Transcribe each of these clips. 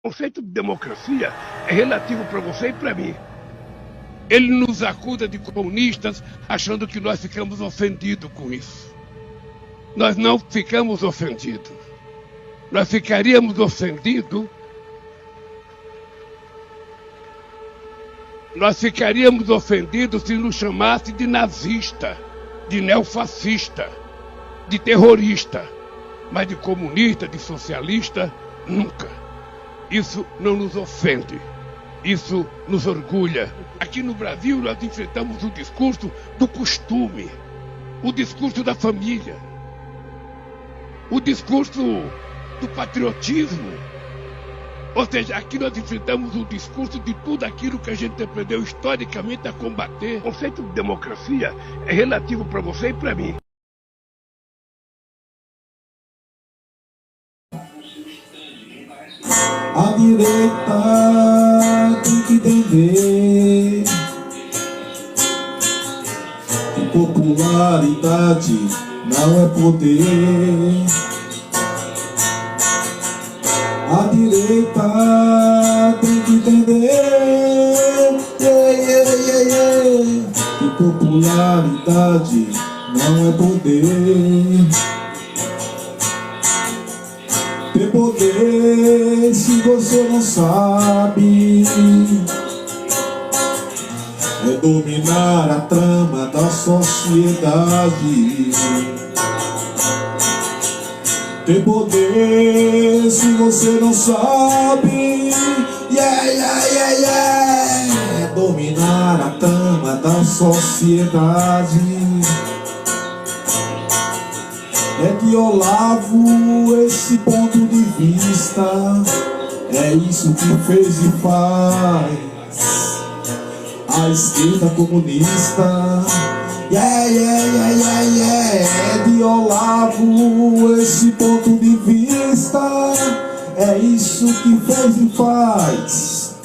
O conceito de democracia é relativo para você e para mim. Ele nos acusa de comunistas, achando que nós ficamos ofendidos com isso. Nós não ficamos ofendidos. Nós ficaríamos ofendidos. Nós ficaríamos ofendidos se nos chamasse de nazista, de neofascista, de terrorista, mas de comunista, de socialista, nunca. Isso não nos ofende, isso nos orgulha. Aqui no Brasil nós enfrentamos o discurso do costume, o discurso da família, o discurso do patriotismo. Ou seja, aqui nós enfrentamos o discurso de tudo aquilo que a gente aprendeu historicamente a combater. O conceito de democracia é relativo para você e para mim. A direita tem que entender que popularidade não é poder. A direita tem que entender que popularidade não é poder. Ter poder se você não sabe é dominar a trama da sociedade. Ter poder se você não sabe é dominar a trama da sociedade. É de Olavo esse ponto de vista, é isso que fez e faz a esquerda comunista. É de Olavo esse ponto de vista, é isso que fez e faz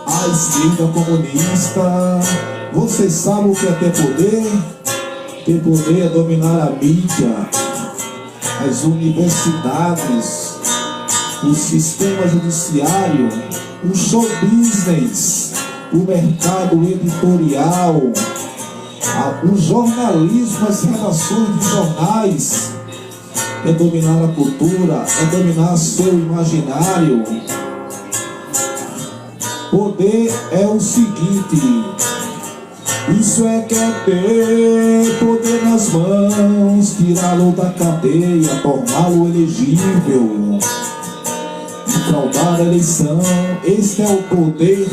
a esquerda comunista. Vocês sabem o que é ter poder? Ter poder é dominar a mídia, as universidades, o sistema judiciário, o show business, o mercado editorial, o jornalismo, as redações de jornais. É dominar a cultura, é dominar seu imaginário. Poder é o seguinte: isso é quer ter poder nas mãos, tirá-lo da cadeia, torná-lo elegível, fraudar a eleição. Este é o poder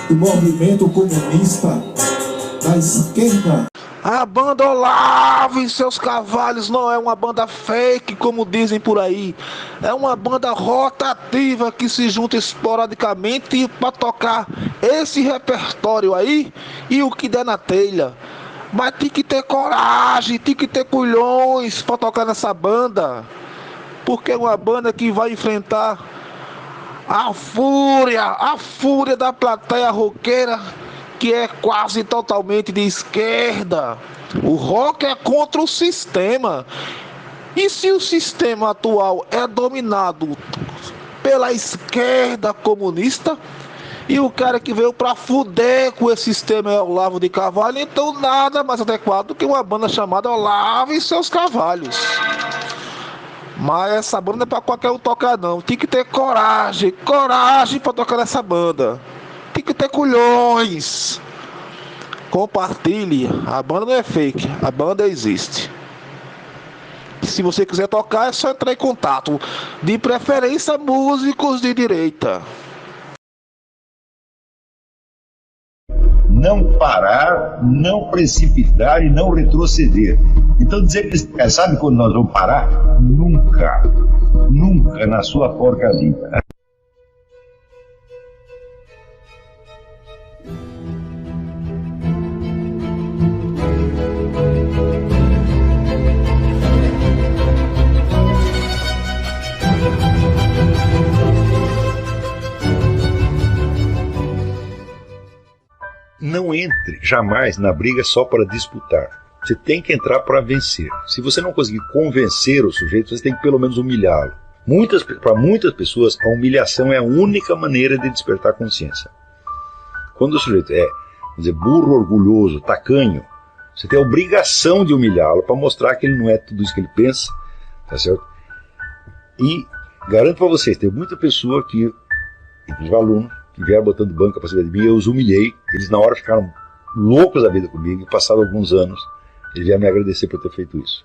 do movimento comunista da esquerda. A banda Olavo e seus Cavalos não é uma banda fake, como dizem por aí. É uma banda rotativa que se junta esporadicamente para tocar esse repertório aí e o que der na telha. Mas tem que ter coragem, tem que ter culhões para tocar nessa banda, porque é uma banda que vai enfrentar a fúria da plateia roqueira, que é quase totalmente de esquerda. O rock é contra o sistema. E se o sistema atual é dominado pela esquerda comunista, e o cara que veio pra fuder com esse sistema é Olavo de Carvalho, então nada mais adequado do que uma banda chamada Olavo e seus Cavalos. Mas essa banda não é pra qualquer um tocar não. Tem que ter coragem pra tocar nessa banda. Tem que ter culhões. Compartilhe. A banda não é fake, a banda existe. Se você quiser tocar, é só entrar em contato. De preferência, músicos de direita. Não parar, não precipitar e não retroceder. Então dizer que sabe quando nós vamos parar? Nunca. Nunca na sua porca vida. Não entre jamais na briga só para disputar. Você tem que entrar para vencer. Se você não conseguir convencer o sujeito, você tem que pelo menos humilhá-lo. Para muitas pessoas, a humilhação é a única maneira de despertar consciência. Quando o sujeito é, vamos dizer, burro, orgulhoso, tacanho, você tem a obrigação de humilhá-lo para mostrar que ele não é tudo isso que ele pensa, tá certo? E garanto para vocês, tem muita pessoa que, inclusive alunos, que vieram botando banca para cima de mim, eu os humilhei, eles na hora ficaram loucos da vida comigo, e passaram alguns anos, eles vieram me agradecer por ter feito isso.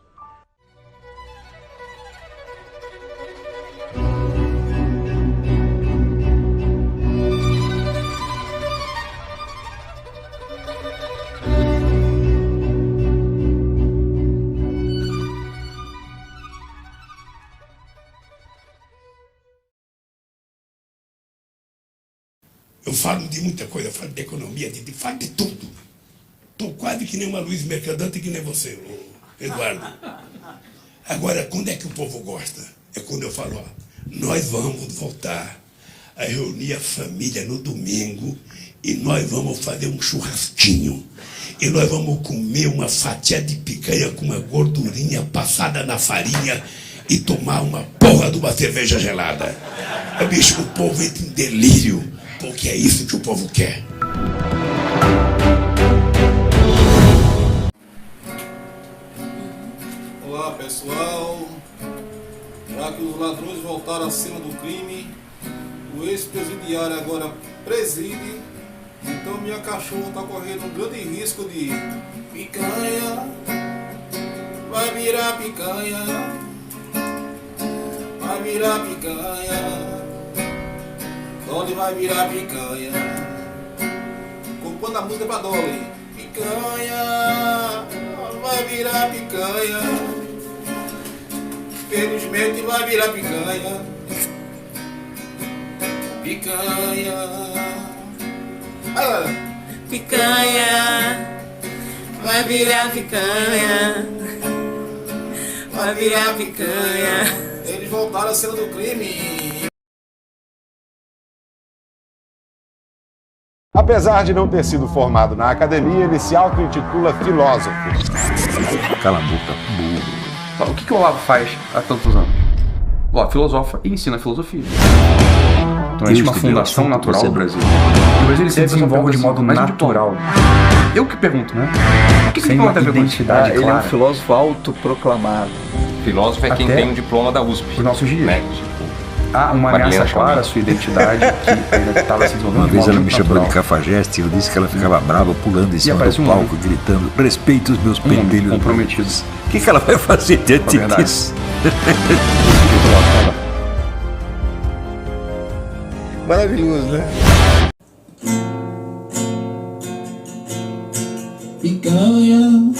Eu falo de muita coisa, eu falo de economia, falo de tudo. Estou quase que nem uma Luiz Mercadante, que nem você, Eduardo. Agora, quando é que o povo gosta? É quando eu falo, ó, nós vamos voltar a reunir a família no domingo e nós vamos fazer um churrasquinho. E nós vamos comer uma fatia de picanha com uma gordurinha passada na farinha e tomar uma porra de uma cerveja gelada. Bicho, o povo entra em delírio. Porque é isso que o povo quer. Olá pessoal, já que os ladrões voltaram à cena do crime, o ex-presidiário agora preside, então minha cachorra está correndo um grande risco de picanha, vai virar picanha, vai virar picanha. Dolly vai virar picanha. Compondo a música pra Dolly. Picanha vai virar picanha. Felizmente vai virar picanha. Picanha. Agora. Picanha vai virar picanha. Vai virar picanha. Eles voltaram à cena do crime. Apesar de não ter sido formado na academia, ele se auto-intitula filósofo. Cala a boca, burro. O que o Olavo faz há tantos anos? O Olavo filosofa e ensina filosofia. Então existe uma fundação natural do Brasil. O Brasil ele se desenvolve de modo natural. Eu que pergunto, né? O que tem uma identidade clara? Ele é um filósofo autoproclamado. Filósofo é quem tem um diploma da USP. Os nossos dias. Né? Há uma ameaça clara à sua identidade que ainda estava se desenvolvendo. Uma vez ela me chamou de cafajeste e eu disse que ela ficava brava pulando em cima do palco, gritando: respeite os meus pentelhos comprometidos. O que ela vai fazer diante disso? Maravilhoso, né? Picanha,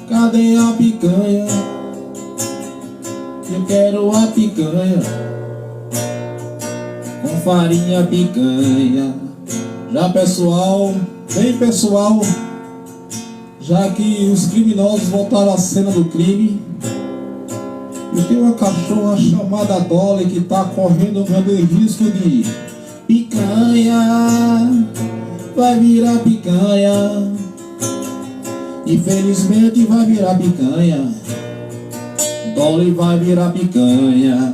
cadê a picanha? Eu quero a picanha, com farinha picanha. Já pessoal, bem pessoal, já que os criminosos voltaram à cena do crime, eu tenho uma cachorra chamada Dolly que tá correndo um grande risco de picanha, vai virar picanha, infelizmente vai virar picanha. Dolly vai virar picanha.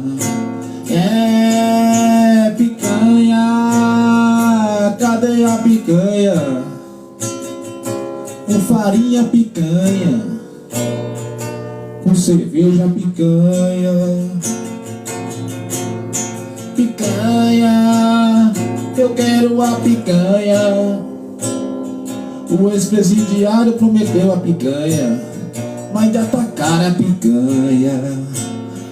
É picanha, cadê a picanha? Com farinha picanha, com cerveja picanha. Picanha, eu quero a picanha. O ex-presidiário prometeu a picanha, mas já tá cara a picanha.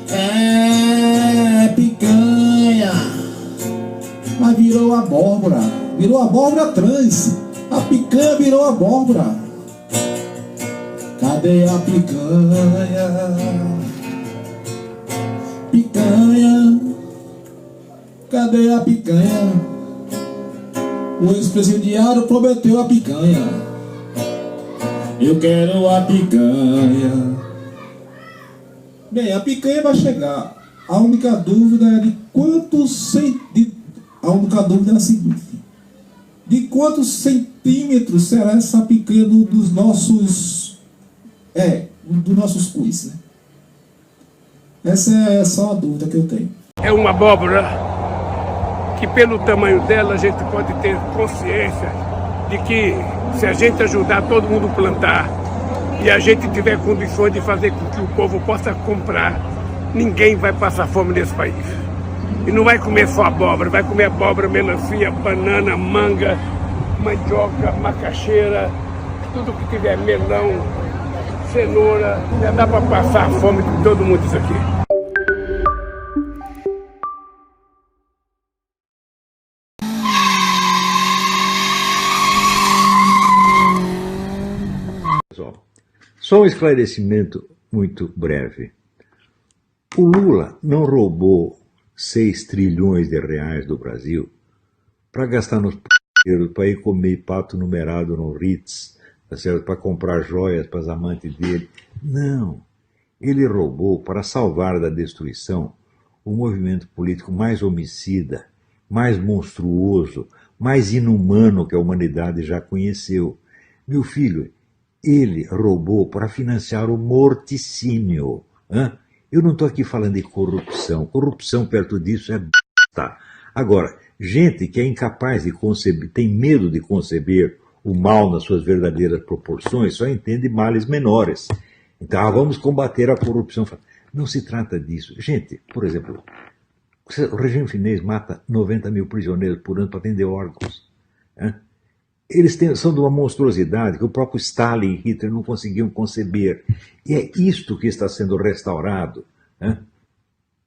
É picanha, mas virou abóbora. Virou abóbora trans. A picanha virou abóbora. Cadê a picanha? Picanha, cadê a picanha? O ex-presidiário prometeu a picanha. Eu quero a picanha. Bem, a picanha vai chegar. A única dúvida é de quantos A única dúvida é a seguinte: de quantos centímetros será essa picanha dos nossos... dos nossos cus, né? Essa é só a dúvida que eu tenho. É uma abóbora que, pelo tamanho dela, a gente pode ter consciência de que, se a gente ajudar todo mundo a plantar e a gente tiver condições de fazer com que o povo possa comprar, ninguém vai passar fome nesse país. E não vai comer só abóbora, vai comer abóbora, melancia, banana, manga, mandioca, macaxeira, tudo que tiver melão, cenoura, já dá para passar a fome de todo mundo isso aqui. Só um esclarecimento muito breve. O Lula não roubou 6 trilhões de reais do Brasil para gastar nos p****, para ir comer pato numerado no Ritz, para comprar joias para as amantes dele. Não. Ele roubou para salvar da destruição o movimento político mais homicida, mais monstruoso, mais inumano que a humanidade já conheceu. Meu filho, ele roubou para financiar o morticínio. Eu não estou aqui falando de corrupção. Corrupção perto disso é b****. Agora, gente que é incapaz de conceber, tem medo de conceber o mal nas suas verdadeiras proporções, só entende males menores. Então, vamos combater a corrupção. Não se trata disso. Gente, por exemplo, o regime chinês mata 90 mil prisioneiros por ano para vender órgãos. Eles são de uma monstruosidade que o próprio Stalin e Hitler não conseguiam conceber. E é isto que está sendo restaurado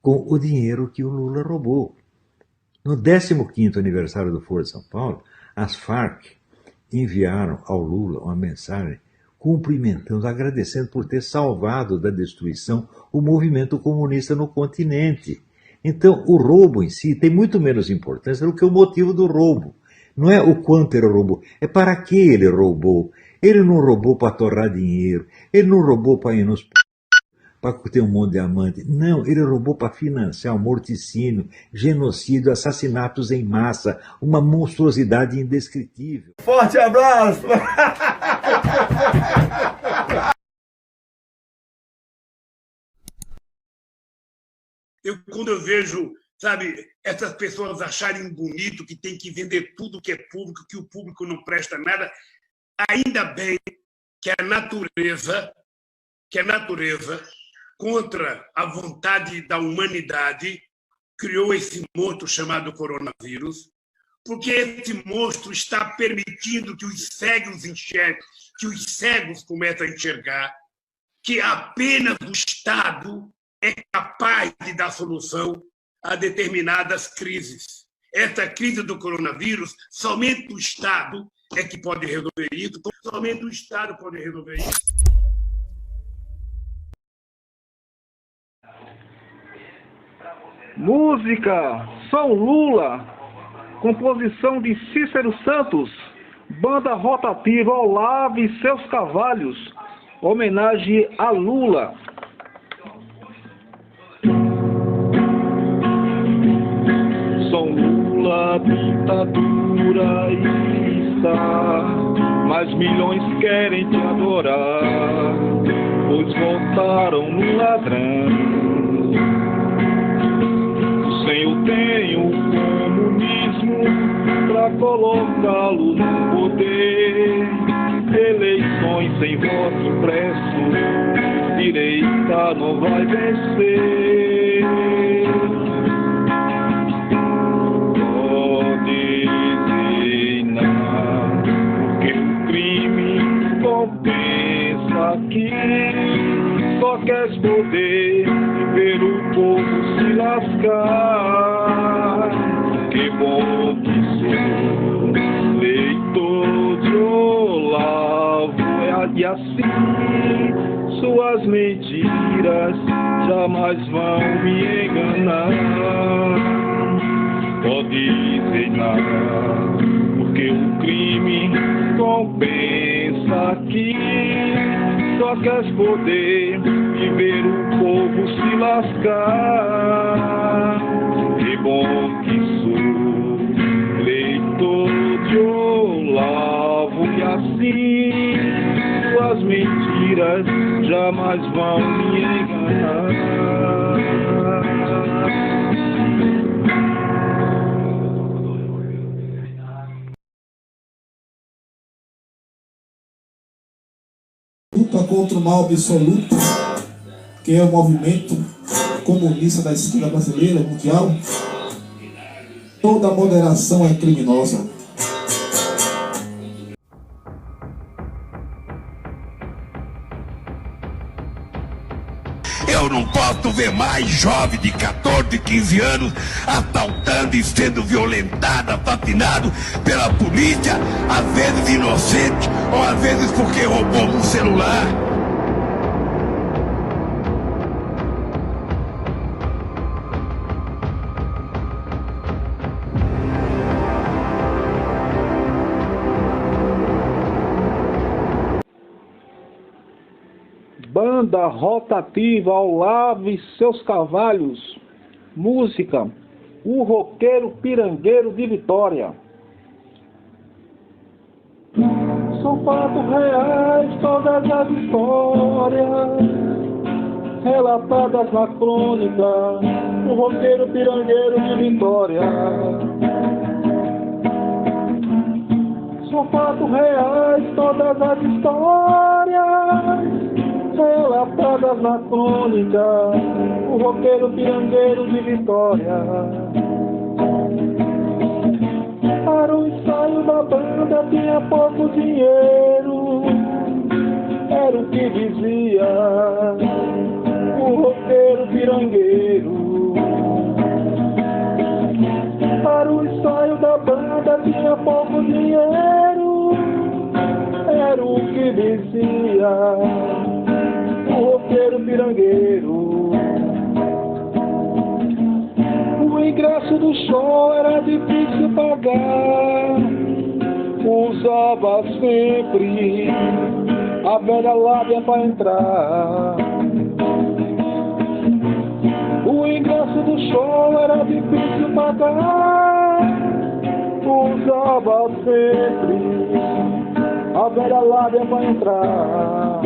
com o dinheiro que o Lula roubou. No 15º aniversário do Foro de São Paulo, as Farc enviaram ao Lula uma mensagem cumprimentando, agradecendo por ter salvado da destruição o movimento comunista no continente. Então, o roubo em si tem muito menos importância do que o motivo do roubo. Não é o quanto ele roubou, é para que ele roubou. Ele não roubou para torrar dinheiro, ele não roubou para ir nos para ter um monte de amante. Não, ele roubou para financiar o morticínio, genocídio, assassinatos em massa, uma monstruosidade indescritível. Forte abraço! Quando eu vejo, sabe, essas pessoas acharem bonito que tem que vender tudo que é público, que o público não presta nada, ainda bem que a natureza, contra a vontade da humanidade, criou esse monstro chamado coronavírus, porque esse monstro está permitindo que os cegos enxerguem, que os cegos comecem a enxergar, que apenas o Estado é capaz de dar solução a determinadas crises. Essa crise do coronavírus, somente o Estado é que pode resolver isso, somente o Estado pode resolver isso. Música São Lula, composição de Cícero Santos, banda rotativa Olavo e seus Cavalhos, homenagem a Lula. São Lula, ditadura está, mas milhões querem te adorar, pois votaram no ladrão. Eu tenho o comunismo pra colocá-lo no poder. Eleições sem voto impresso, direita não vai vencer. Pode dizer não, porque o crime compensa aqui. Só queres poder ver o povo se lascar. Que bom que sou leitor de Olavo, e assim suas mentiras jamais vão me enganar. Pode dizer nada, porque o crime compensa aqui. Só queres poder e ver o povo se lascar. Que bom que sou leitor de Olavo, e assim suas mentiras jamais vão me enganar. contra o mal absoluto, que é o movimento comunista da esquerda brasileira, mundial. Toda moderação é criminosa. Eu não posso ver mais jovem de 14, 15 anos assaltando e sendo violentado, assassinado pela polícia, às vezes inocente, ou às vezes porque roubou um celular. Banda rotativa ao lave seus cavalos. Música, o roqueiro pirangueiro de Vitória. São fatos reais todas as histórias relatadas na crônica, o roqueiro pirangueiro de Vitória. São fatos reais todas as histórias relatadas na crônica, o roqueiro pirangueiro de Vitória. Para o ensaio da banda tinha pouco dinheiro, era o que dizia o roqueiro pirangueiro. Para o ensaio da banda tinha pouco dinheiro, era o que dizia o roqueiro pirangueiro. O ingresso do show era difícil pagar, usava sempre a velha lábia para entrar. O ingresso do show era difícil pagar, usava sempre a velha lábia para entrar.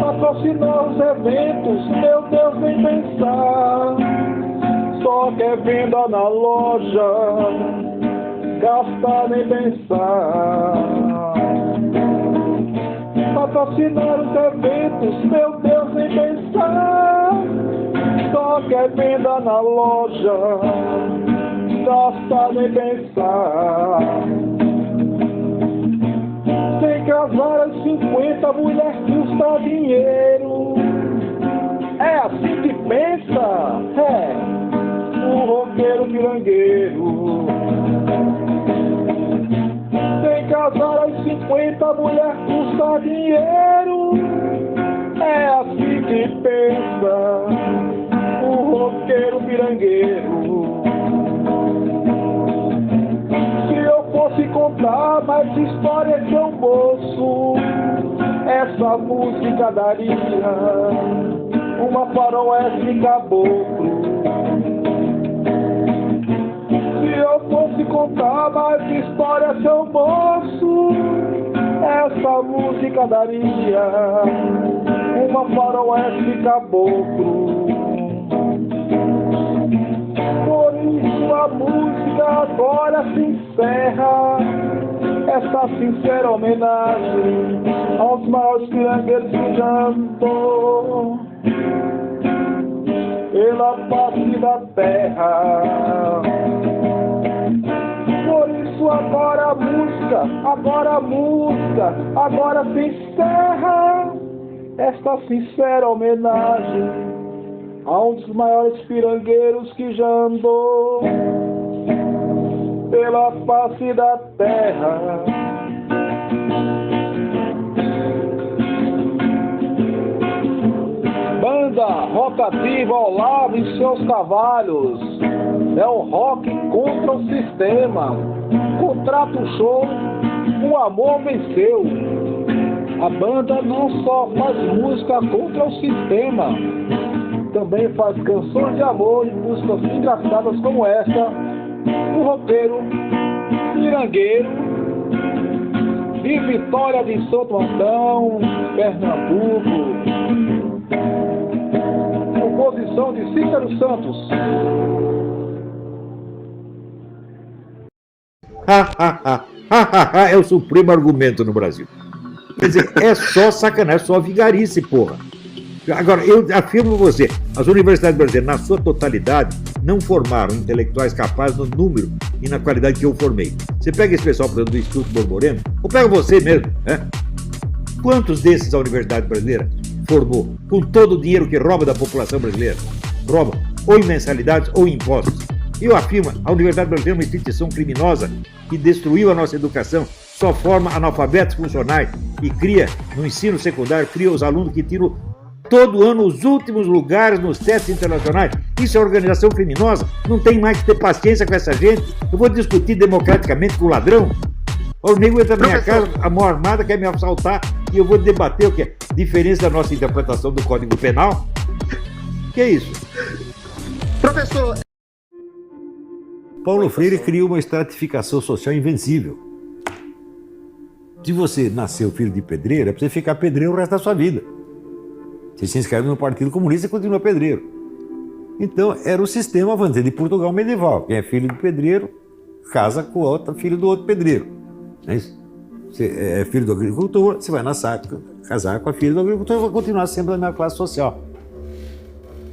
Patrocinar os eventos, meu Deus, nem pensar. Só quer venda na loja, gastar nem pensar. Patrocinar os eventos, meu Deus, nem pensar. Só quer venda na loja, gastar nem pensar. Sem casar aos 50, mulher custa dinheiro. É assim que pensa? É, o roqueiro pirangueiro. Sem casar aos 50, mulher custa dinheiro. É assim que pensa o roqueiro pirangueiro. Se contar mais histórias de um moço, essa música daria uma faroeste caboclo. Se eu fosse contar mais histórias de um moço, essa música daria uma faroeste caboclo. Por isso a música agora se encerra, essa sincera homenagem aos maiores pirangueiros que já andou pela face da terra. Por isso agora a música, agora se encerra esta sincera homenagem a um dos maiores pirangueiros que já andou pela face da terra. Banda rotativa ao lado em seus cavalos. É o rock contra o sistema. Contrato show, o amor venceu. A banda não só faz música contra o sistema, também faz canções de amor e músicas engraçadas como essa. O roqueiro pirangueiro de Vitória de Santo Antão, Pernambuco. Composição de Cícero Santos. É o supremo argumento no Brasil. Quer dizer, é só sacanagem, só vigarice, porra. Agora, eu afirmo a você, as universidades brasileiras, na sua totalidade, não formaram intelectuais capazes no número e na qualidade que eu formei. Você pega esse pessoal, por exemplo, do Instituto Borborema, ou pega você mesmo, né? Quantos desses a universidade brasileira formou com todo o dinheiro que rouba da população brasileira? Rouba ou em mensalidades ou em impostos. Eu afirmo, a universidade brasileira é uma instituição criminosa que destruiu a nossa educação, só forma analfabetos funcionais e cria, no ensino secundário, cria os alunos que tiram todo ano os últimos lugares nos testes internacionais. Isso é organização criminosa. Não tem mais que ter paciência com essa gente. Eu vou discutir democraticamente com o ladrão. O nego entra na minha casa, a mão armada, quer me assaltar, e eu vou debater o que é diferença da nossa interpretação do Código Penal. Que é isso? Professor... Paulo Freire criou uma estratificação social invencível. Se você nasceu filho de pedreiro, é para você ficar pedreiro o resto da sua vida. Você se inscreve no Partido Comunista e continua pedreiro. Então, era o sistema, vamos dizer, de Portugal medieval. Quem é filho de pedreiro, casa com o outro filho do outro pedreiro. Não é isso? Você é filho do agricultor, você vai na saca, casar com a filha do agricultor e vai continuar sempre na mesma classe social.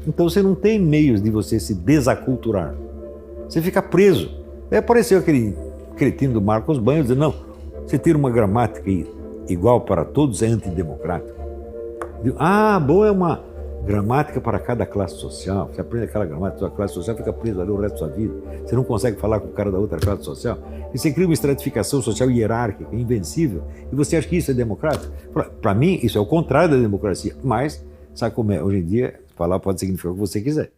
Então, você não tem meios de você se desaculturar. Você fica preso. Aí apareceu aquele cretino do Marcos Banhos dizendo, não, você tira uma gramática igual para todos, é antidemocrático. Ah, bom, é uma gramática para cada classe social. Você aprende aquela gramática, sua classe social fica preso ali o resto da sua vida. Você não consegue falar com o cara da outra classe social. E você cria uma estratificação social hierárquica, invencível. E você acha que isso é democrático? Para mim, isso é o contrário da democracia. Mas, sabe como é? Hoje em dia, falar pode significar o que você quiser.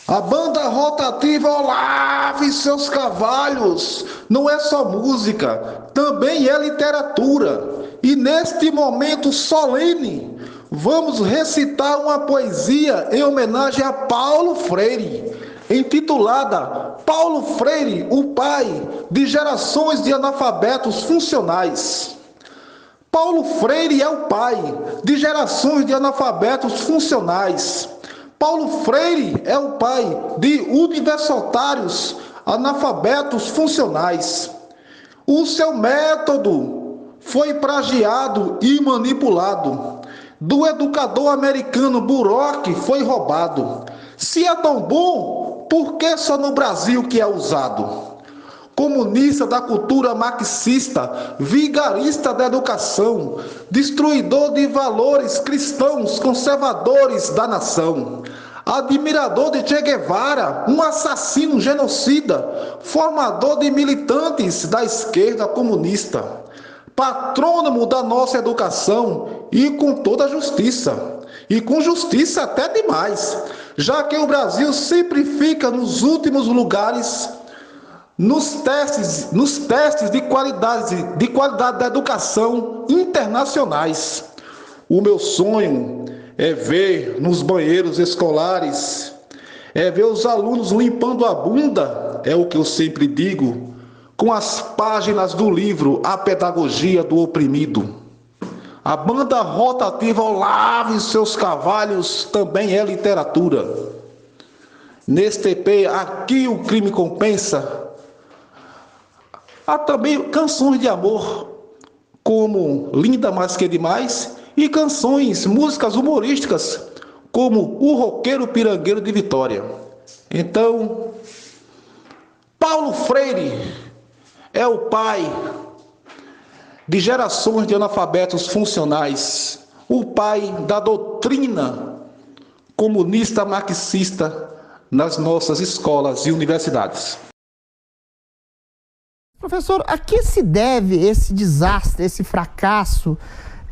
A banda rotativa Olavo e seus cavalos não é só música, também é literatura. E neste momento solene, vamos recitar uma poesia em homenagem a Paulo Freire, intitulada Paulo Freire, o pai de gerações de analfabetos funcionais. Paulo Freire é o pai de gerações de analfabetos funcionais. Paulo Freire é o pai de universitários analfabetos funcionais. O seu método foi plagiado e manipulado. Do educador americano Burok foi roubado. Se é tão bom, por que só no Brasil que é usado? Comunista da cultura marxista, vigarista da educação, destruidor de valores cristãos, conservadores da nação, admirador de Che Guevara, um assassino genocida, formador de militantes da esquerda comunista, patrônomo da nossa educação e com toda a justiça, e com justiça até demais, já que o Brasil sempre fica nos últimos lugares nos testes de qualidade da educação internacionais. O meu sonho é ver nos banheiros escolares, é ver os alunos limpando a bunda, é o que eu sempre digo, com as páginas do livro A Pedagogia do Oprimido. A banda rotativa Olavo e seus cavalos também é literatura. Neste EP, Aqui o Crime Compensa, há também canções de amor, como Linda Mais Que Demais, e canções, músicas humorísticas, como O Roqueiro Pirangueiro de Vitória. Então, Paulo Freire é o pai de gerações de analfabetos funcionais, o pai da doutrina comunista marxista nas nossas escolas e universidades. Professor, a que se deve esse desastre, esse fracasso,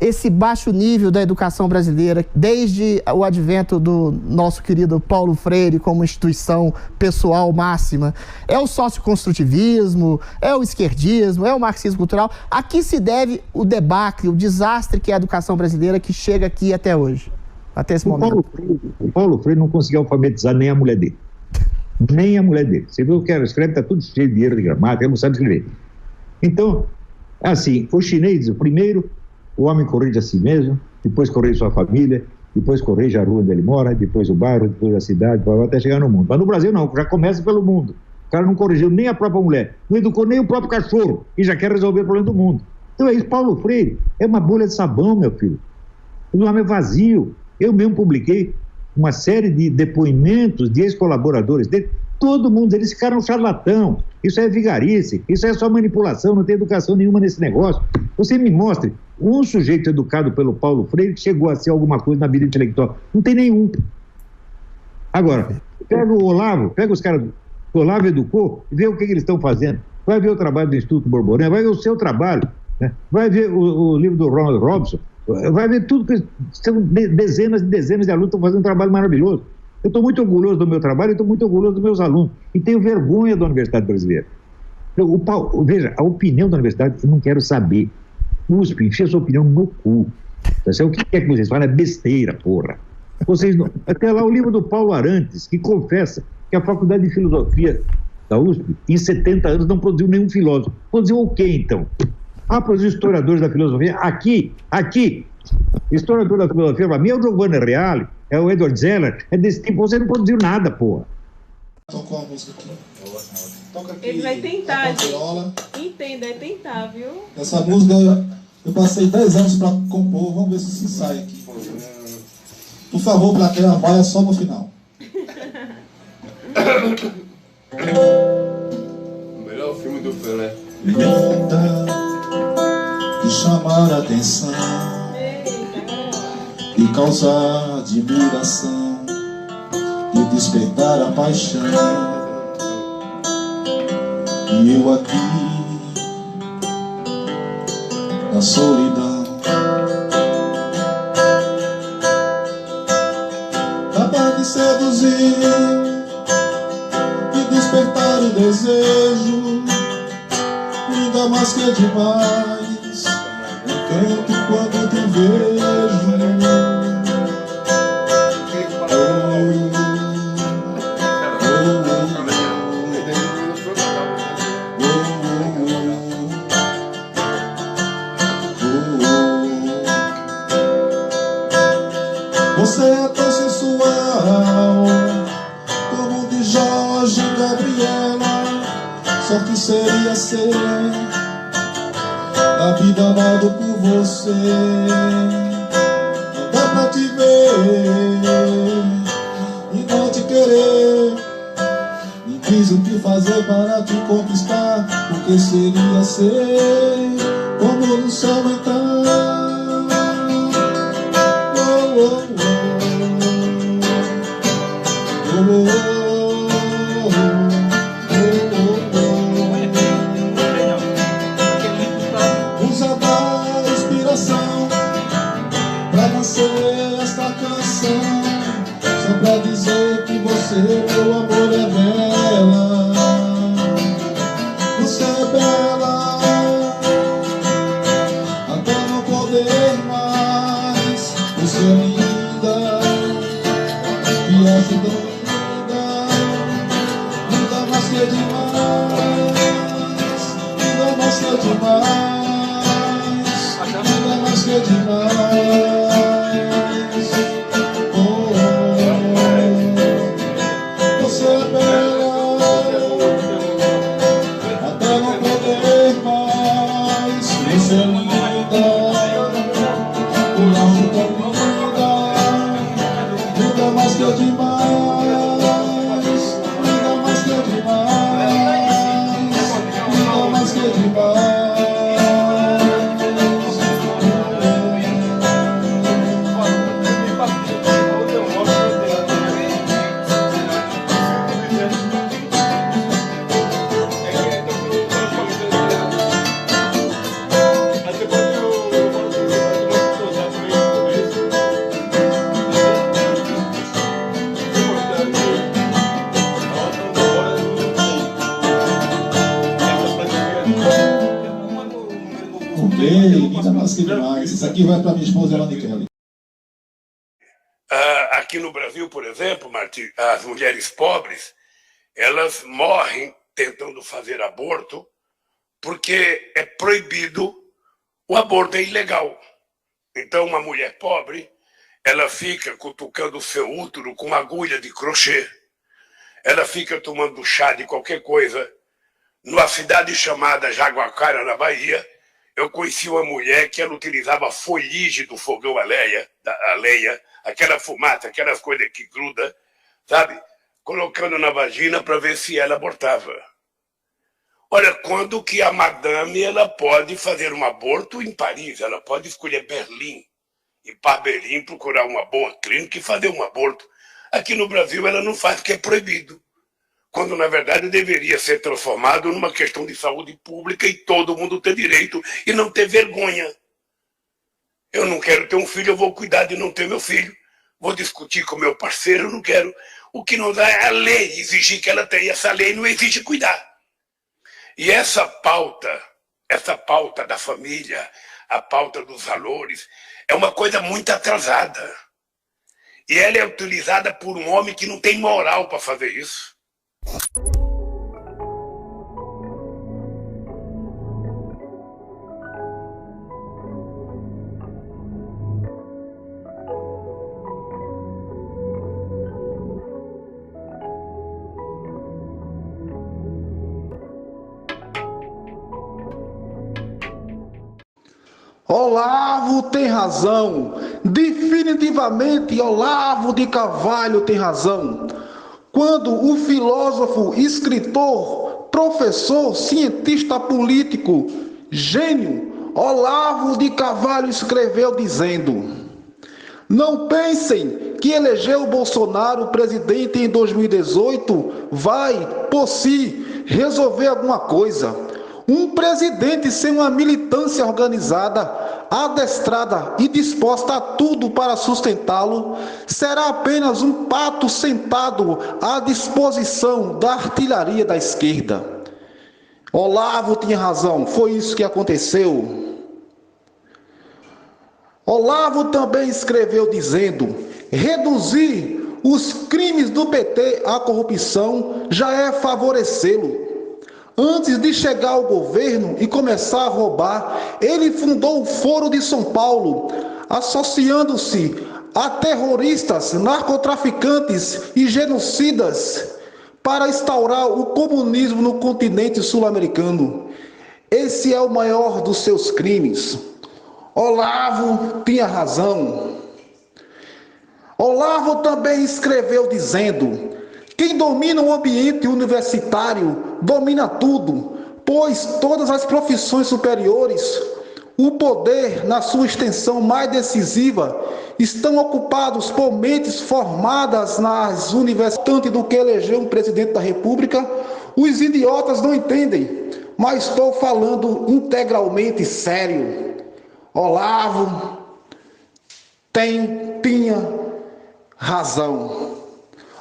esse baixo nível da educação brasileira, desde o advento do nosso querido Paulo Freire como instituição pessoal máxima? É o socioconstrutivismo? É o esquerdismo? É o marxismo cultural? A que se deve o debacle, o desastre que é a educação brasileira que chega aqui até hoje, até esse momento? O Paulo Freire não conseguiu alfabetizar nem a mulher dele. Nem a mulher dele. Você viu o que ela escreve, está tudo cheio de erro de gramática, ela não sabe escrever. Então, assim, os chineses, primeiro, o homem corrige a si mesmo, depois corrige sua família, depois corrige a rua onde ele mora, depois o bairro, depois a cidade, até chegar no mundo. Mas no Brasil não, já começa pelo mundo. O cara não corrigiu nem a própria mulher, não educou nem o próprio cachorro, e já quer resolver o problema do mundo. Então é isso, Paulo Freire é uma bolha de sabão, meu filho. O nome é vazio. Eu mesmo publiquei uma série de depoimentos de ex-colaboradores dele. Todo mundo, eles ficaram charlatão. Isso é vigarice, isso é só manipulação, não tem educação nenhuma nesse negócio. Você me mostre um sujeito educado pelo Paulo Freire que chegou a ser alguma coisa na vida intelectual. Não tem nenhum. Agora, pega o Olavo, pega os caras do Olavo educou e vê o que eles estão fazendo. Vai ver o trabalho do Instituto Borborema, vai ver o seu trabalho, né? Vai ver o livro do Ronald Robson, vai ver tudo que são dezenas e dezenas de alunos que estão fazendo um trabalho maravilhoso. Eu estou muito orgulhoso do meu trabalho e estou muito orgulhoso dos meus alunos. E tenho vergonha da Universidade Brasileira. Veja, a opinião da universidade eu não quero saber. USP, enfia sua opinião no cu. O que é que vocês falam? É besteira, porra. Vocês não... Até lá o livro do Paulo Arantes, que confessa que a Faculdade de Filosofia da USP, em 70 anos, não produziu nenhum filósofo. Produziu o quê, então? Produziu historiadores da filosofia. Aqui, historiador da filosofia, para mim é o Giovanni Reale, é o Edward Zeller, é desse tipo. Você não produziu nada, porra. Tocou a música aqui. Toca aqui. Ele vai tentar, gente. Entenda, é tentar, viu? Essa música eu passei 10 anos para compor, vamos ver se sai aqui. Por favor, plateia, vai só no final. O melhor filme do Pelé. De chamar a atenção, de causar admiração, de despertar a paixão. E eu aqui, na solidão, capaz de seduzir, de despertar o desejo, ainda mais que é demais, encanto quando te vejo. Você é tão sensual como de Jorge e Gabriela. Sorte seria ser na vida amado por você. Não dá pra te ver e não te querer. Me diz o que fazer para te conquistar, porque seria ser como no céu então. Usa da inspiração pra nascer esta canção, só pra dizer que você, meu amor, é bela. Você é bela até não poder mais. Você é linda, me acho tão linda, linda mais que é demais, linda mais que é demais, linda mais que é demais. Oh, você é bela até não poder mais. Você é linda, me acho tão linda, linda mais que é demais, linda mais que é demais, linda mais que é demais. Linda mais que demais. Isso aqui vai para minha esposa, Elane Kelly. Aqui no Brasil, por exemplo, Martim, as mulheres pobres, elas morrem tentando fazer aborto porque é proibido, o aborto é ilegal. Então, uma mulher pobre, ela fica cutucando o seu útero com agulha de crochê, ela fica tomando chá de qualquer coisa. Numa cidade chamada Jaguacara, na Bahia, Eu conheci uma mulher que ela utilizava a folhagem do fogão a lenha, aquela fumaça, aquelas coisas que gruda, sabe? Colocando na vagina para ver se ela abortava. Olha, quando que a madame ela pode fazer um aborto em Paris, ela pode escolher Berlim, ir para Berlim procurar uma boa clínica e fazer um aborto. Aqui no Brasil ela não faz porque é proibido, quando na verdade deveria ser transformado numa questão de saúde pública e todo mundo ter direito e não ter vergonha. Eu não quero ter um filho, eu vou cuidar de não ter meu filho. Vou discutir com meu parceiro, eu não quero. O que não dá é a lei exigir que ela tenha. Essa lei não exige cuidar. E essa pauta da família, a pauta dos valores, é uma coisa muito atrasada. E ela é utilizada por um homem que não tem moral para fazer isso. Olavo tem razão. Definitivamente, Olavo de Carvalho tem razão. Quando o filósofo, escritor, professor, cientista político, gênio, Olavo de Carvalho escreveu dizendo: não pensem que eleger o Bolsonaro presidente em 2018 vai, por si, resolver alguma coisa. Um presidente sem uma militância organizada, adestrada e disposta a tudo para sustentá-lo, será apenas um pato sentado à disposição da artilharia da esquerda. Olavo tinha razão, foi isso que aconteceu. Olavo também escreveu dizendo: reduzir os crimes do PT à corrupção já é favorecê-lo. Antes de chegar ao governo e começar a roubar, ele fundou o Foro de São Paulo, associando-se a terroristas, narcotraficantes e genocidas para instaurar o comunismo no continente sul-americano. Esse é o maior dos seus crimes. Olavo tinha razão. Olavo também escreveu dizendo: quem domina o ambiente universitário domina tudo, pois todas as profissões superiores, o poder na sua extensão mais decisiva, estão ocupados por mentes formadas nas universidades. Tanto do que eleger um presidente da República, os idiotas não entendem, mas estou falando integralmente sério. Olavo tinha razão.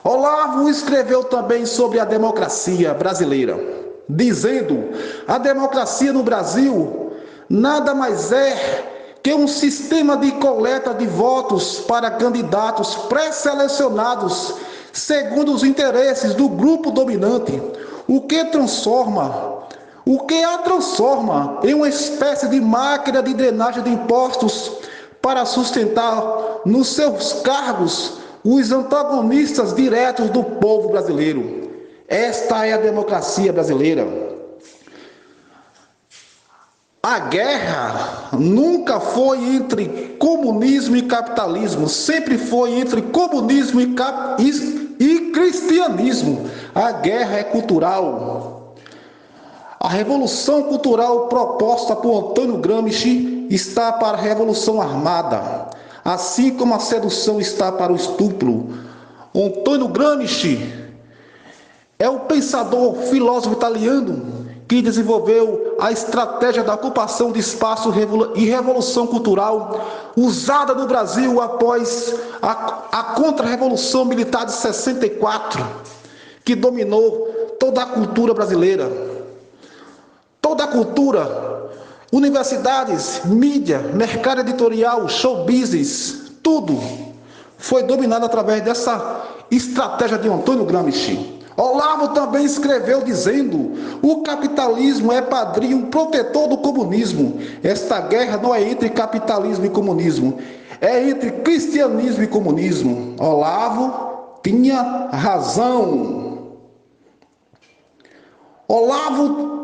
Olavo escreveu também sobre a democracia brasileira, dizendo: a democracia no Brasil nada mais é que um sistema de coleta de votos para candidatos pré-selecionados segundo os interesses do grupo dominante, o que a transforma em uma espécie de máquina de drenagem de impostos para sustentar nos seus cargos os antagonistas diretos do povo brasileiro. Esta é a democracia brasileira. A guerra nunca foi entre comunismo e capitalismo, sempre foi entre comunismo e cristianismo. A guerra é cultural. A revolução cultural proposta por Antônio Gramsci está para a revolução armada, assim como a sedução está para o estupro. Antônio Gramsci é o pensador, filósofo italiano que desenvolveu a estratégia da ocupação de espaço e revolução cultural usada no Brasil após a contra-revolução militar de 64, que dominou toda a cultura brasileira. Toda a cultura, universidades, mídia, mercado editorial, show business, tudo foi dominado através dessa estratégia de Antônio Gramsci. Olavo também escreveu dizendo: o capitalismo é padrinho protetor do comunismo. Esta guerra não é entre capitalismo e comunismo, é entre cristianismo e comunismo. Olavo tinha razão. Olavo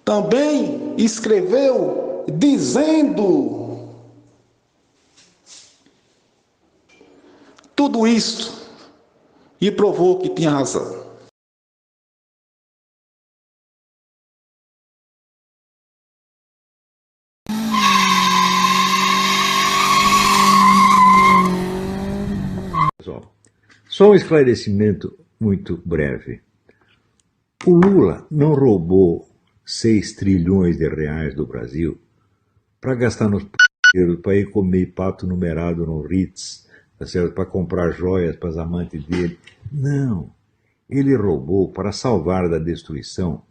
também escreveu dizendo tudo isso e provou que tinha razão. Só um esclarecimento muito breve. O Lula não roubou 6 trilhões de reais do Brasil para gastar nos p****, para ir comer pato numerado no Ritz, para comprar joias para as amantes dele. Não. Ele roubou para salvar da destruição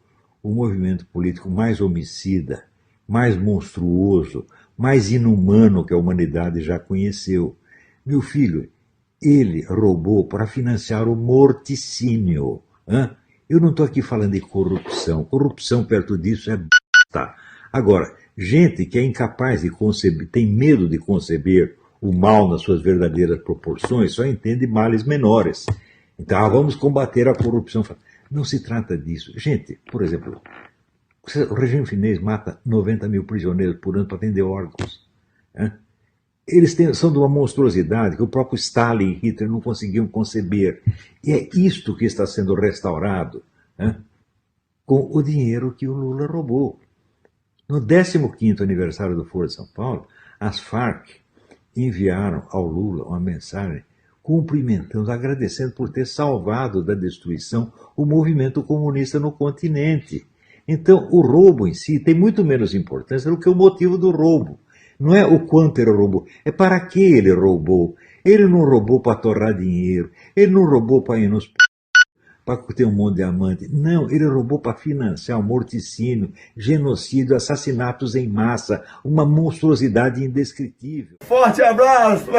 o movimento político mais homicida, mais monstruoso, mais inumano que a humanidade já conheceu. Meu filho, ele roubou para financiar o morticínio. Eu não estou aqui falando de corrupção. Corrupção perto disso é b****. Agora, gente que é incapaz de conceber, tem medo de conceber o mal nas suas verdadeiras proporções, só entende males menores. Então, vamos combater a corrupção. Não se trata disso. Gente, por exemplo, o regime chinês mata 90 mil prisioneiros por ano para vender órgãos. Eles são de uma monstruosidade que o próprio Stalin e Hitler não conseguiam conceber. E é isto que está sendo restaurado com o dinheiro que o Lula roubou. No 15º aniversário do Foro de São Paulo, as Farc enviaram ao Lula uma mensagem cumprimentando, agradecendo por ter salvado da destruição o movimento comunista no continente. Então, o roubo em si tem muito menos importância do que o motivo do roubo. Não é o quanto ele roubou, é para que ele roubou. Ele não roubou para torrar dinheiro, ele não roubou para ir nos para ter um monte de amante. Não, ele roubou para financiar o morticínio, genocídio, assassinatos em massa, uma monstruosidade indescritível. Forte abraço!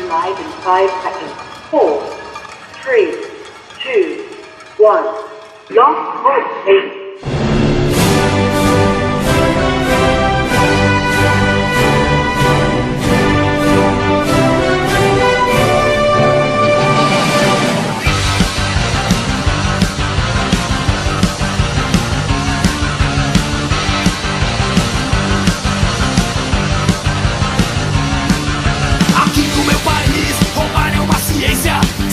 Live in 5 seconds. 4, 3, 2, 1. Lost voice station.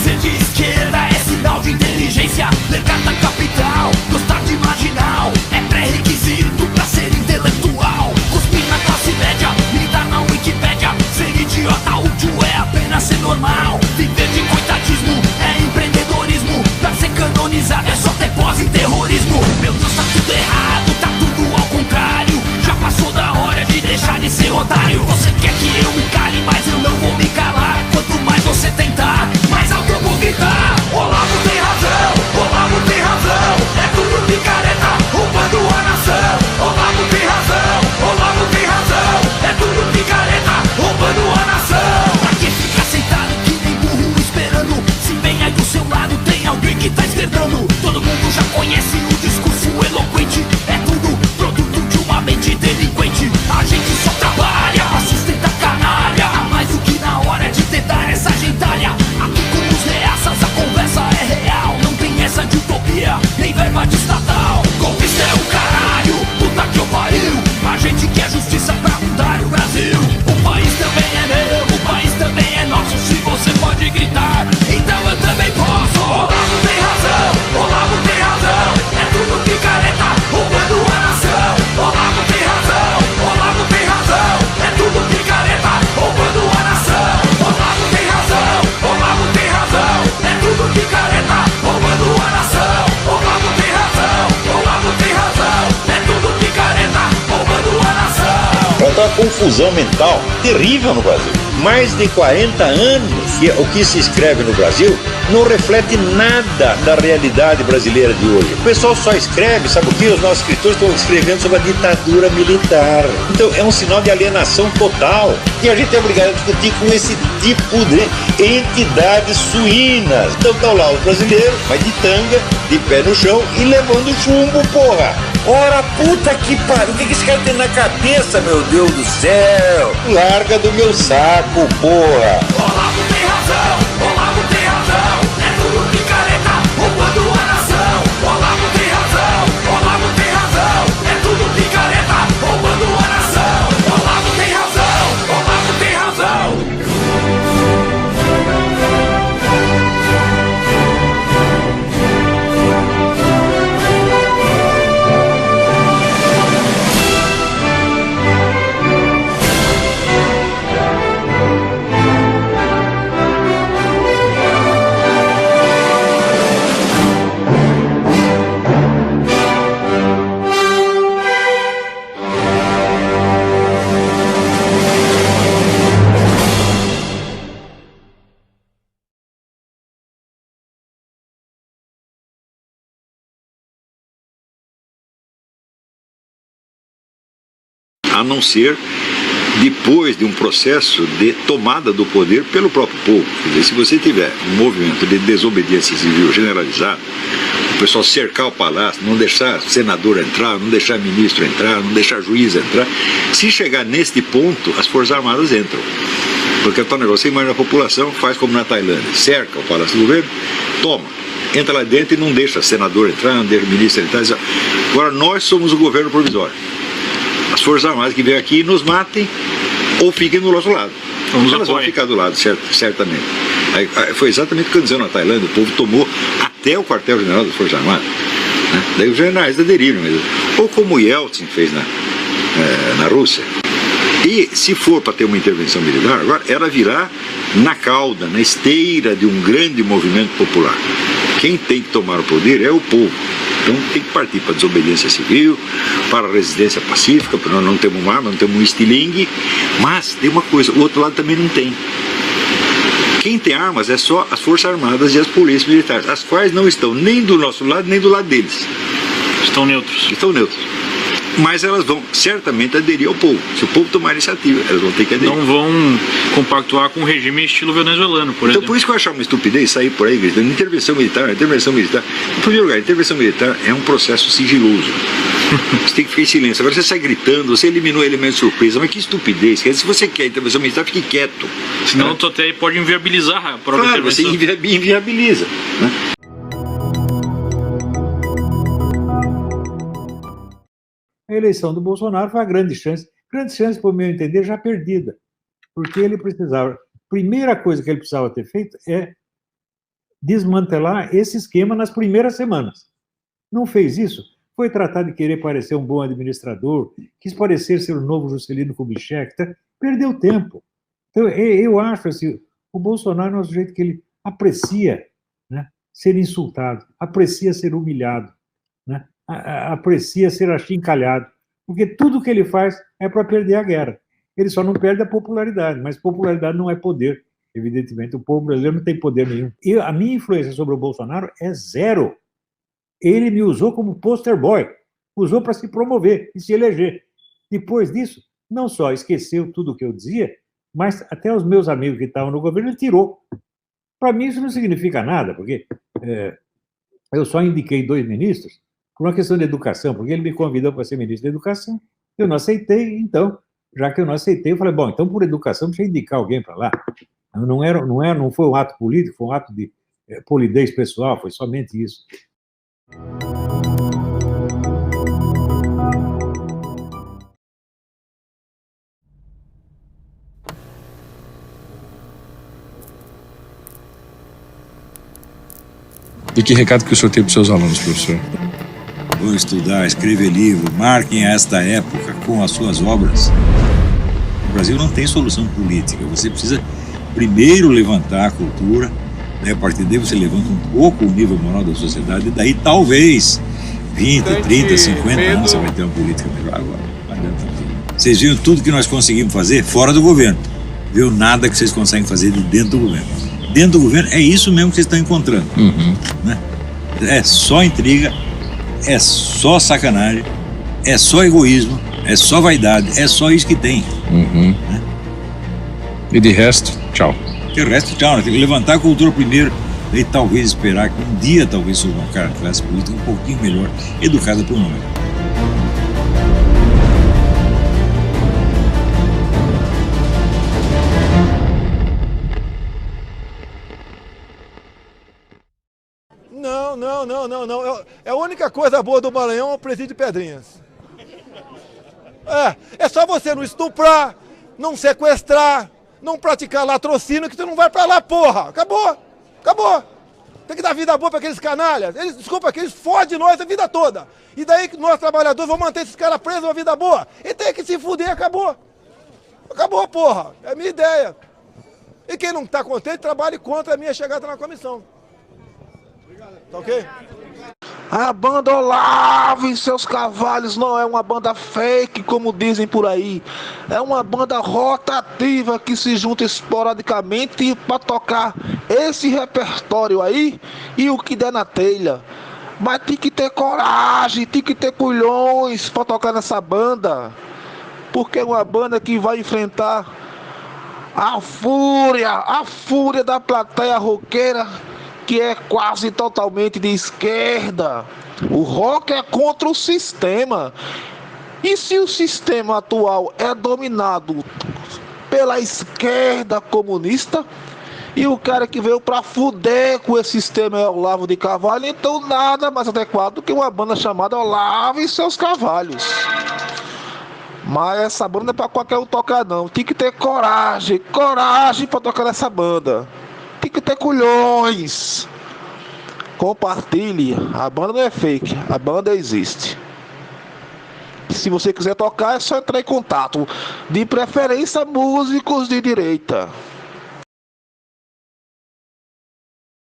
Ser de esquerda é sinal de inteligência. Ler carta capital, gostar de marginal é pré-requisito pra ser intelectual. Cuspir na classe média, militar na Wikipédia. Ser idiota útil é apenas ser normal. Viver de coitadismo é empreendedorismo. Pra ser canonizado é só ter pós em terrorismo. Meu Deus, tá tudo errado, tá tudo ao contrário. Já passou da hora de deixar de ser otário. Você quer que eu me cale, mas eu não vou me calar. Quanto mais você tentar, mais alto eu vou gritar. Olavo tem razão, Olavo tem razão. É tudo picareta, roubando a nação. Olavo tem razão, Olavo tem razão. É tudo picareta, roubando a nação. Pra que ficar sentado que nem burro esperando? Se bem aí do seu lado tem alguém que tá esquerdando. Todo mundo já conhece o discurso eloquente. É tudo produto de uma mente delinquente. A gente só trabalha pra sustentar canalha. Mais do que na hora de tentar essa gentalha. Aqui com os reaças a conversa é real. Não tem essa de utopia, nem verba de estatal. Golpista é o caralho, puta que eu pariu. A gente quer justiça pra mudar o Brasil. O país também é meu, o país também é nosso. Se você pode gritar, então eu também posso. Olavo tem razão, Olavo tem razão. É tudo picareta, roubando a nação. Olavo tem razão, Olavo tem razão. É tudo picareta, roubando a nação. Olavo tem razão, Olavo tem razão. É tudo picareta, roubando a nação. Olavo tem razão, Olavo tem razão. É tudo picareta, roubando a nação. Ela tá uma confusão mental terrível no Brasil. Mais de 40 anos que o que se escreve no Brasil não reflete nada da realidade brasileira de hoje. O pessoal só escreve, sabe o que? Os nossos escritores estão escrevendo sobre a ditadura militar. Então é um sinal de alienação total. E a gente é obrigado a discutir com esse tipo de entidades suínas. Então estão lá os brasileiros, mas de tanga, de pé no chão e levando chumbo, porra. Ora, puta que pariu, o que esse cara tem na cabeça, meu Deus do céu? Larga do meu saco, porra. Olavo tem razão, Olavo tem razão, é tudo picareta, roubando a nação. Olavo tem razão, Olavo tem razão, é tudo picareta, roubando a nação. Olavo tem razão, Olavo tem razão. A não ser depois de um processo de tomada do poder pelo próprio povo. Quer dizer, se você tiver um movimento de desobediência civil generalizado, o pessoal cercar o palácio, não deixar senador entrar, não deixar ministro entrar, não deixar juiz entrar, se chegar neste ponto, as Forças Armadas entram. Porque o negócio, você imagina a população, faz como na Tailândia, cerca o palácio do governo, toma, entra lá dentro e não deixa senador entrar, não deixa ministro entrar. Agora nós somos o governo provisório. As Forças Armadas que vêm aqui nos matem ou fiquem do nosso lado. Elas vão ficar do lado, certamente. Foi exatamente o que aconteceu na Tailândia. O povo tomou até o quartel-general das Forças Armadas. Né? Daí os generais aderiram mesmo. Ou como Yeltsin fez na Rússia. E se for para ter uma intervenção militar, agora ela virá na cauda, na esteira de um grande movimento popular. Quem tem que tomar o poder é o povo. Então tem que partir para a desobediência civil, para a resistência pacífica, porque nós não temos uma arma, não temos um estilingue, mas tem uma coisa, o outro lado também não tem. Quem tem armas é só as Forças Armadas e as polícias militares, as quais não estão nem do nosso lado, nem do lado deles. Estão neutros. Estão neutros. Mas elas vão certamente aderir ao povo. Se o povo tomar iniciativa, elas vão ter que aderir. Não vão compactuar com um regime estilo venezuelano, por exemplo. Então por isso que eu achava uma estupidez sair por aí gritando intervenção militar. Em primeiro lugar, intervenção militar é um processo sigiloso. Você tem que ficar em silêncio. Agora você sai gritando, você eliminou o elemento de surpresa. Mas que estupidez. Quer dizer, se você quer intervenção militar, fique quieto. Senão tu até pode inviabilizar a própria intervenção. Você inviabiliza. Né? A eleição do Bolsonaro foi uma grande chance, por meu entender, já perdida, porque ele precisava, primeira coisa que ele precisava ter feito é desmantelar esse esquema nas primeiras semanas. Não fez isso, foi tratar de querer parecer um bom administrador, quis parecer ser o novo Juscelino Kubitschek, perdeu tempo. Então, eu acho assim, o Bolsonaro é um sujeito que ele aprecia, né, ser insultado, aprecia ser humilhado, né? Aprecia ser achincalhado, porque tudo que ele faz é para perder a guerra. Ele só não perde a popularidade, mas popularidade não é poder. Evidentemente, o povo brasileiro não tem poder nenhum. A minha influência sobre o Bolsonaro é zero. Ele me usou como poster boy, usou para se promover e se eleger. Depois disso, não só esqueceu tudo o que eu dizia, mas até os meus amigos que estavam no governo ele tirou. Para mim isso não significa nada, porque eu só indiquei 2 ministros por uma questão de educação, porque ele me convidou para ser ministro da Educação, eu não aceitei, então, já que eu não aceitei, eu falei, bom, então por educação deixa eu indicar alguém para lá. Não foi um ato político, foi um ato de polidez pessoal, foi somente isso. E que recado que o senhor tem para os seus alunos, professor? Vão estudar, escrever livro, marquem esta época com as suas obras. O Brasil não tem solução política. Você precisa primeiro levantar a cultura, daí a partir daí você levanta um pouco o nível moral da sociedade, e daí talvez 20, 30, 50 anos você vai ter uma política melhor. Agora, não adianta. Vocês viram tudo que nós conseguimos fazer fora do governo. Viu nada que vocês conseguem fazer de dentro do governo. dentro do governo é isso mesmo que vocês estão encontrando. Né? É só intriga, é só sacanagem, é só egoísmo, é só vaidade, é só isso que tem. Né? E de resto, tchau. De resto, tchau. Né? Tem que levantar a cultura primeiro e talvez esperar que um dia talvez surja uma classe política um pouquinho melhor, educada por nós. Não. É a única coisa boa do Maranhão é o presídio de Pedrinhas. É só você não estuprar, não sequestrar, não praticar latrocínio que tu não vai pra lá, porra. Acabou. Tem que dar vida boa pra aqueles canalhas. Eles fodem nós a vida toda. E daí que nós trabalhadores vamos manter esses caras presos uma vida boa. E tem que se fuder, acabou. Acabou, porra. É a minha ideia. E quem não tá contente, trabalhe contra a minha chegada na comissão. Tá ok? A banda Olavo e seus cavalos não é uma banda fake, como dizem por aí. É uma banda rotativa que se junta esporadicamente para tocar esse repertório aí e o que der na telha. Mas tem que ter coragem, tem que ter culhões para tocar nessa banda. Porque é uma banda que vai enfrentar a fúria da plateia roqueira, que é quase totalmente de esquerda. O rock é contra o sistema. E se o sistema atual é dominado pela esquerda comunista, e o cara que veio pra fuder com esse sistema é Olavo de Carvalho, então nada mais adequado do que uma banda chamada Olavo e seus Cavalos. Mas essa banda não é pra qualquer um tocar não. Tem que ter coragem pra tocar nessa banda. Tem que ter culhões. Compartilhe. A banda não é fake, a banda existe. Se você quiser tocar, é só entrar em contato. De preferência, músicos de direita.